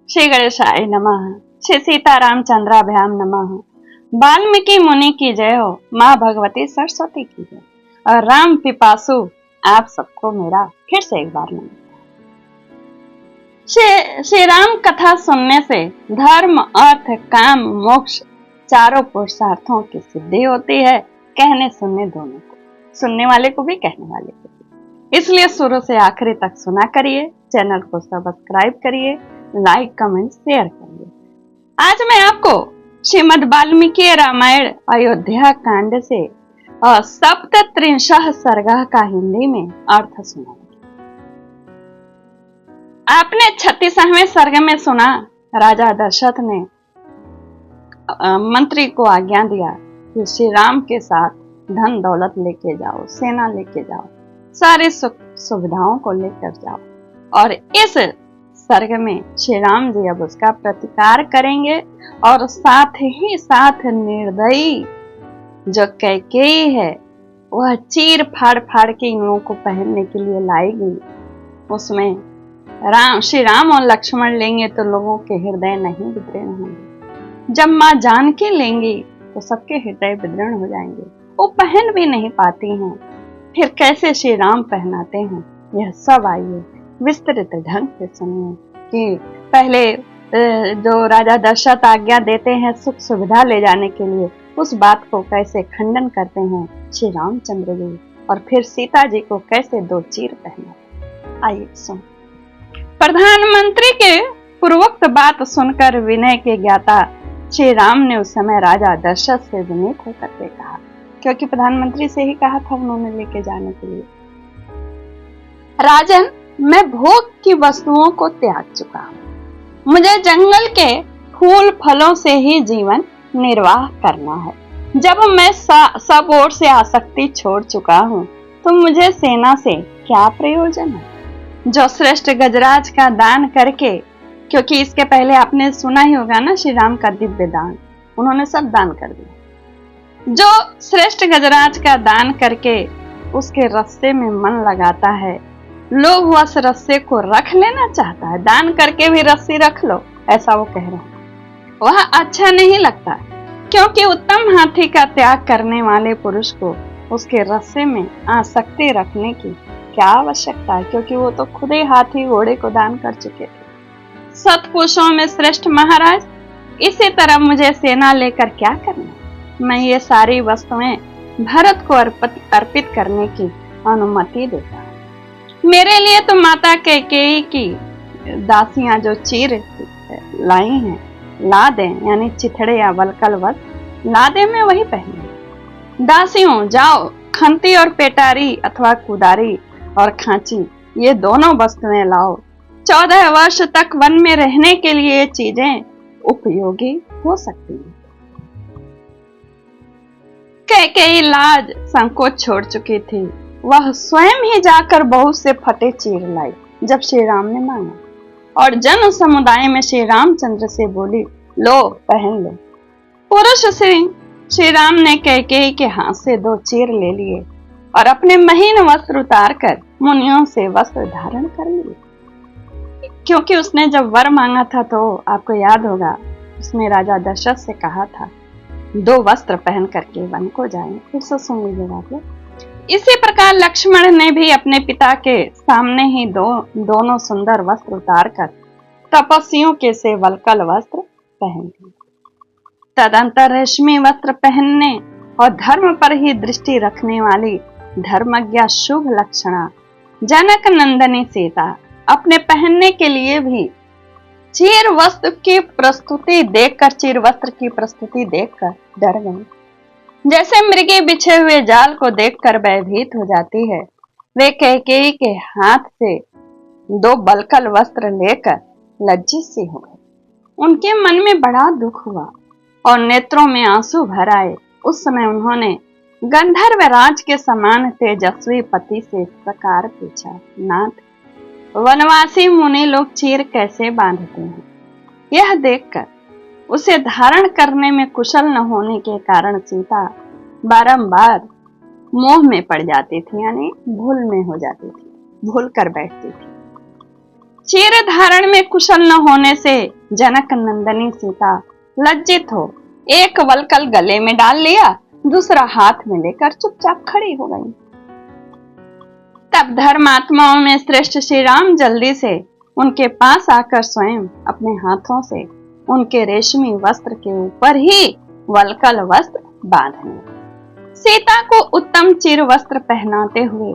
श्री गणेशाय नमः। श्री सीतारामचंद्राभ्याम नमः। वाल्मीकि मुनि की जय हो। माँ भगवती सरस्वती की जय। और राम पिपासु आप सबको मेरा फिर से एक बार नमस्कार। श्री राम कथा सुनने से धर्म, अर्थ, काम, मोक्ष चारों पुरुषार्थों की सिद्धि होती है। कहने सुनने दोनों को, सुनने वाले को भी, कहने वाले को भी। इसलिए शुरू से आखिरी तक सुना करिए। चैनल को सब्सक्राइब करिए, लाइक, कमेंट, शेयर करिए। आज मैं आपको श्रीमद् वाल्मीकि रामायण अयोध्या कांड से सप्तत्रिंशः सर्गः का हिंदी में अर्थ सुनाऊंगी। आपने 36वें सर्ग में सुना, राजा दशरथ ने मंत्री को आज्ञा दिया कि श्री राम के साथ धन दौलत लेके जाओ, सेना लेके जाओ, सारी सुख सुविधाओं को लेकर जाओ। और इस सर्ग में श्री राम जी अब उसका प्रतिकार करेंगे और साथ ही साथ निर्दयी जो कैकेयी है वह चीर फाड़ फाड़ के इन लोगों को पहनने के लिए लाई गई। उसमें श्री राम और लक्ष्मण लेंगे तो लोगों के हृदय नहीं विदीर्ण होंगे। जब माँ जानकी लेंगी तो सबके हृदय विदीर्ण हो जाएंगे। वो पहन भी नहीं पाती हैं, फिर कैसे श्री राम पहनाते हैं, यह सब आइए विस्तृत ढंग से सुनिए कि पहले जो राजा दशरथ आज्ञा देते हैं सुख सुविधा ले जाने के लिए, उस बात को कैसे खंडन करते हैं श्री रामचंद्र जी, और फिर सीता जी को कैसे दो चीर पहनाते। आइए सुन। प्रधानमंत्री के पूर्वोक्त बात सुनकर विनय के ज्ञाता श्री राम ने उस समय राजा दशरथ से विनीत होकर के कहा, क्योंकि प्रधानमंत्री से ही कहा था उन्होंने लेके जाने के लिए, राजन, मैं भोग की वस्तुओं को त्याग चुका हूँ। मुझे जंगल के फूल फलों से ही जीवन निर्वाह करना है। जब मैं सब ओर से आसक्ति छोड़ चुका हूँ तो मुझे सेना से क्या प्रयोजन है। जो श्रेष्ठ गजराज का दान करके, क्योंकि इसके पहले आपने सुना ही होगा ना श्री राम का दिव्य दान, उन्होंने सब दान कर दिया। जो श्रेष्ठ गजराज का दान करके उसके रस्ते में मन लगाता है, लोग उस रस्से को रख लेना चाहता है, दान करके भी रस्सी रख लो, ऐसा वो कह रहे हैं। वह अच्छा नहीं लगता, क्योंकि उत्तम हाथी का त्याग करने वाले पुरुष को उसके रस्से में आसक्ति रखने की क्या आवश्यकता है, क्योंकि वो तो खुद ही हाथी घोड़े को दान कर चुके थे। सत्पुरुषों में श्रेष्ठ महाराज, इसी तरह मुझे सेना लेकर क्या करना। मैं ये सारी वस्तुएं भरत को अर्पित करने की अनुमति देता हूं। मेरे लिए तो माता कैकेयी की दासियां जो चीर लाई हैं, ला दें, यानी चिथड़े या वलकल वस्त्र ला दे, मैं वही पहनूं। दासियों, जाओ खंती और पेटारी अथवा कुदारी और खांची, ये दोनों वस्तुएं लाओ। 14 वर्ष तक वन में रहने के लिए ये चीजें उपयोगी हो सकती हैं। कैकेयी लाज संकोच छोड़ चुकी थी। वह स्वयं ही जाकर बहुत से फटे चीर लाई जब श्री राम ने मांगा, और जन समुदाय में श्री रामचंद्र से बोली, लो पहन लो। पुरुष श्री राम ने कैकेयी के हाथ से 2 चीर ले लिए और अपने महीन वस्त्र उतार कर मुनियों से वस्त्र धारण कर लिए। क्योंकि उसने जब वर मांगा था तो आपको याद होगा, उसने राजा दशरथ से कहा था 2 वस्त्र पहन करके वन को जाएं। फिर से सुन लीजिएगा आप लोग। इसी प्रकार लक्ष्मण ने भी अपने पिता के सामने ही दोनों सुंदर वस्त्र उतार कर तपस्वियों के से वलकल वस्त्र पहन लिए। तदंतर रेशमी वस्त्र पहनने और धर्म पर ही दृष्टि रखने वाली धर्मज्ञा शुभ लक्षणा जनक नंदनी सीता अपने पहनने के लिए भी चीर वस्त्र की प्रस्तुति देखकर डर गई। जैसे मृगी बिछे हुए जाल को देखकर भयभीत हो जाती है, वे कैकेयी के हाथ से 2 बलकल वस्त्र लेकर लज्जित सी हो गई। उनके मन में बड़ा दुख हुआ और नेत्रों में आंसू भर आए। उस समय उन्होंने गंधर्व राज के समान तेजस्वी पति से इस प्रकार पूछा, नाथ, वनवासी मुनि लोग चीर कैसे बांधते हैं। यह देखकर उसे धारण करने में कुशल न होने के कारण सीता बारंबार मोह में पड़ जाती थी, यानी भूल में हो जाती थी, भूल कर बैठती थी। चीर धारण में कुशल न होने से जनक नंदनी सीता लज्जित हो एक वलकल गले में डाल लिया, दूसरा हाथ में लेकर चुपचाप खड़ी हो गई। तब धर्मात्माओं में श्रेष्ठ श्री राम जल्दी से उनके पास आकर स्वयं अपने हाथों से उनके रेशमी वस्त्र के ऊपर ही वलकल वस्त्र बांधने, सीता को उत्तम चिर वस्त्र पहनाते हुए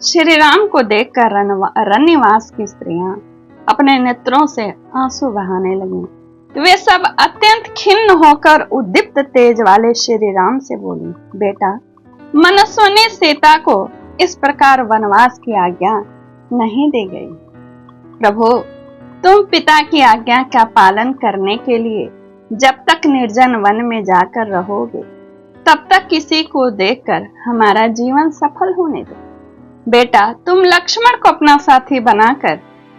श्री राम को देखकर रन्निवास की स्त्रियां अपने नेत्रों से आंसू बहाने लगी। वे सब अत्यंत खिन्न होकर उद्दीप्त तेज वाले श्री राम से बोली, बेटा, मनुष्यों ने सीता को इस प्रकार वनवास की आज्ञा नहीं दी गई। प्रभु, तुम पिता की आज्ञा का पालन करने के लिए जब तक निर्जन वन में जाकर रहोगे, तब तक किसी को देखकर हमारा जीवन सफल होने दो। बेटा, तुम लक्ष्मण को अपना साथी बनाकर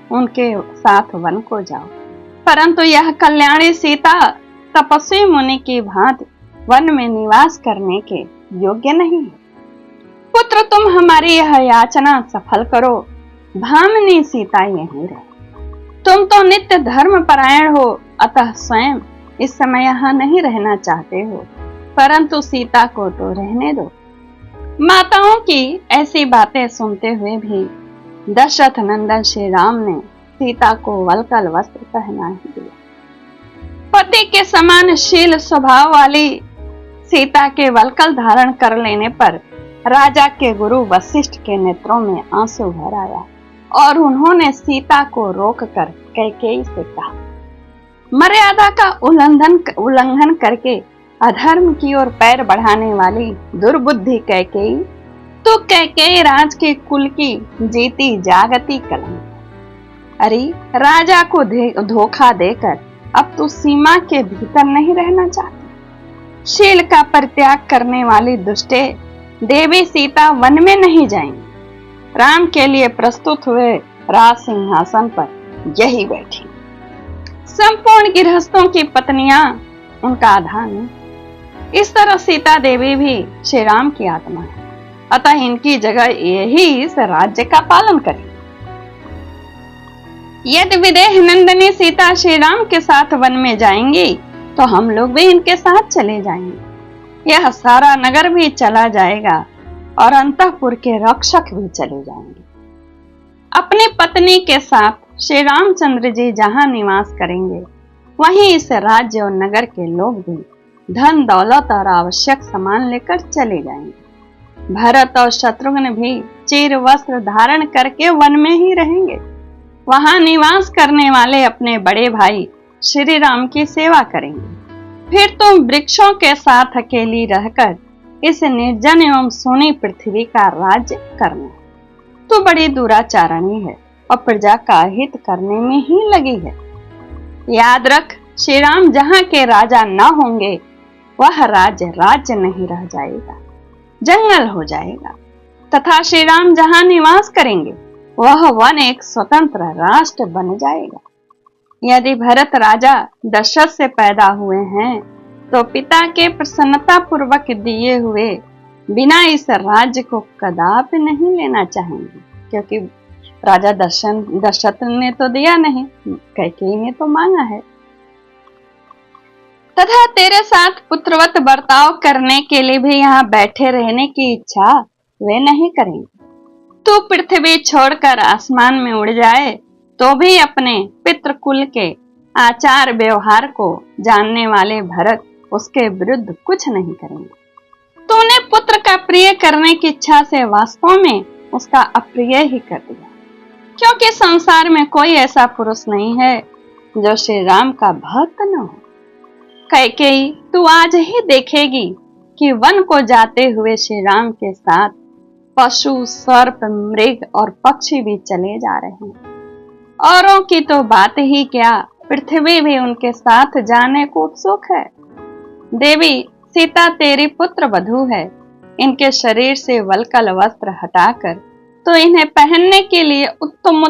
उनके साथ वन को जाओ, परंतु यह कल्याणी सीता तपस्वी मुनि की भांति वन में निवास करने के योग्य नहीं है। पुत्र, तुम हमारी यह याचना सफल करो, भामिनी सीता यहीं रहे। तुम तो नित्य धर्म परायण हो, अतः स्वयं इस समय यहाँ नहीं रहना चाहते हो, परंतु सीता को तो रहने दो। माताओं की ऐसी बातें सुनते हुए भी दशरथ नंदन श्री राम ने सीता को वलकल वस्त्र पहना ही दिया। पति के समान शील स्वभाव वाली सीता के वलकल धारण कर लेने पर राजा के गुरु वशिष्ठ के नेत्रों में आंसू भर आया और उन्होंने सीता को रोककर कैकेयी से कहा, मर्यादा का उल्लंघन करके अधर्म की ओर पैर बढ़ाने वाली दुर्बुद्धि कैकेयी, तो कैकेयी राज के कुल की जीती जागती कलंक। अरे, राजा को धोखा देकर अब तू सीमा के भीतर नहीं रहना चाहती। शील का परित्याग करने वाली दुष्टे देवी सीता वन में नहीं जाएंगी। राम के लिए प्रस्तुत हुए राज सिंहासन पर यही बैठी। संपूर्ण गृहस्थों की पत्नियां उनका आधार नहीं। इस तरह सीता देवी भी श्री राम की आत्मा है, अतः इनकी जगह यही इस राज्य का पालन करे। यदि विदेह नंदनी सीता श्री राम के साथ वन में जाएंगी तो हम लोग भी इनके साथ चले जाएंगे। यह सारा नगर भी चला जाएगा और अंतःपुर के रक्षक भी चले जाएंगे। अपनी पत्नी के साथ श्री रामचंद्र जी जहां निवास करेंगे, वहीं इस राज्य और नगर के लोग भी धन दौलत और आवश्यक सामान लेकर चले जाएंगे। भरत और शत्रुघ्न भी चीर वस्त्र धारण करके वन में ही रहेंगे। वहां निवास करने वाले अपने बड़े भाई श्री राम की सेवा करेंगे। फिर तुम वृक्षों के साथ अकेली रहकर इस निर्जन एवं सोनी पृथ्वी का राज्य करना। तू बड़ी दुराचारणी है और प्रजा का हित करने में ही लगी है। याद रख, श्री राम जहां के राजा न होंगे, वह राज्य नहीं रह जाएगा, जंगल हो जाएगा, तथा श्री राम जहां निवास करेंगे, वह वन एक स्वतंत्र राष्ट्र बन जाएगा। यदि भरत राजा दशरथ से पैदा हुए हैं, तो पिता के प्रसन्नता पूर्वक दिए हुए बिना इस राज्य को कदापि नहीं लेना चाहेंगे, क्योंकि राजा दशरथ ने तो दिया नहीं, कैकेयी ने तो मांगा है। तथा तेरे साथ पुत्रवत बर्ताव करने के लिए भी यहाँ बैठे रहने की इच्छा वे नहीं करेंगे। तू पृथ्वी छोड़कर आसमान में उड़ जाए तो भी अपने पितृकुल के आचार व्यवहार को जानने वाले भरत उसके विरुद्ध कुछ नहीं करेंगे। तूने पुत्र का प्रिय करने की इच्छा से वास्तव में उसका अप्रिय ही कर दिया, क्योंकि संसार में कोई ऐसा पुरुष नहीं है जो श्री राम का भक्त न हो। कैकेयी, तू आज ही देखेगी कि वन को जाते हुए श्री राम के साथ पशु, सर्प, मृग और पक्षी भी चले जा रहे हैं। औरों की तो बात ही क्या, पृथ्वी भी उनके साथ जाने को उत्सुक है। देवी सीता तेरी पुत्र वधू है। इनके शरीर से वलकल वस्त्र हटाकर तो इन्हें पहनने के लिए उत्तम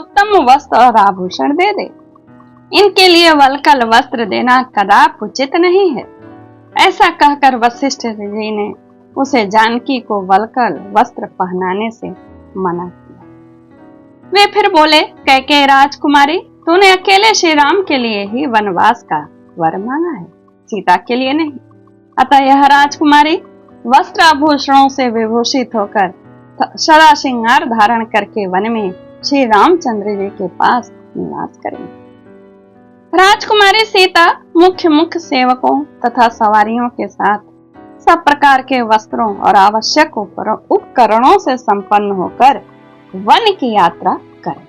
वस्त्र और आभूषण दे दे। इनके लिए वलकल वस्त्र देना कदापि उचित नहीं है। ऐसा कहकर वशिष्ठ जी ने उसे जानकी को वलकल वस्त्र पहनाने से मना किया। वे फिर बोले, कैकेयी राजकुमारी, तूने अकेले श्री राम के लिए ही वनवास का वर मांगा है, सीता के लिए नहीं। अतः यह राजकुमारी वस्त्र आभूषणों से विभूषित होकर सदा श्रृंगार धारण करके वन में श्री रामचंद्र जी के पास निवास करेंगे। राजकुमारी सीता मुख्य सेवकों तथा सवारियों के साथ सब प्रकार के वस्त्रों और आवश्यक उपकरणों से संपन्न होकर वन की यात्रा करे।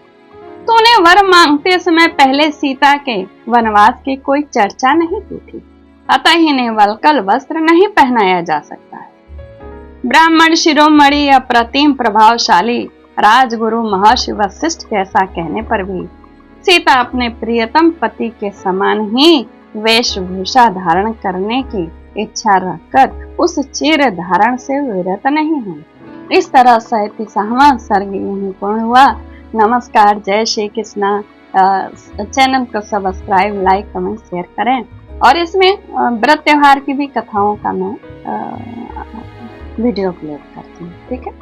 तूने वर मांगते समय पहले सीता के वनवास की कोई चर्चा नहीं की थी, अतः इन्हें वल्कल वस्त्र नहीं पहनाया जा सकता है। ब्राह्मण शिरोमणि अप्रतिम प्रभावशाली राजगुरु महर्षि वशिष्ठ के ऐसा कहने पर भी सीता अपने प्रियतम पति के समान ही वेशभूषा धारण करने की इच्छा रखकर उस चीर धारण से विरत नहीं है। इस तरह 37वां सर्ग यहीं पूर्ण हुआ। नमस्कार, जय श्री कृष्णा। चैनल को सब्सक्राइब, लाइक, कमेंट, शेयर करें और इसमें व्रत त्योहार की भी कथाओं का मैं वीडियो अपलोड करती हूँ। ठीक है।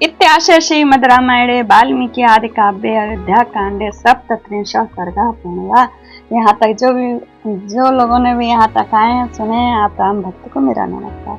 इत्याशय श्रीमद् रामायणे वाल्मीकि आदि काव्ये अयोध्या कांडे सप्तत्रिंशः सर्गः पूर्णः। यहाँ तक जो लोगों ने भी यहाँ तक आए सुने, आप राम भक्त को मेरा नमस्कार।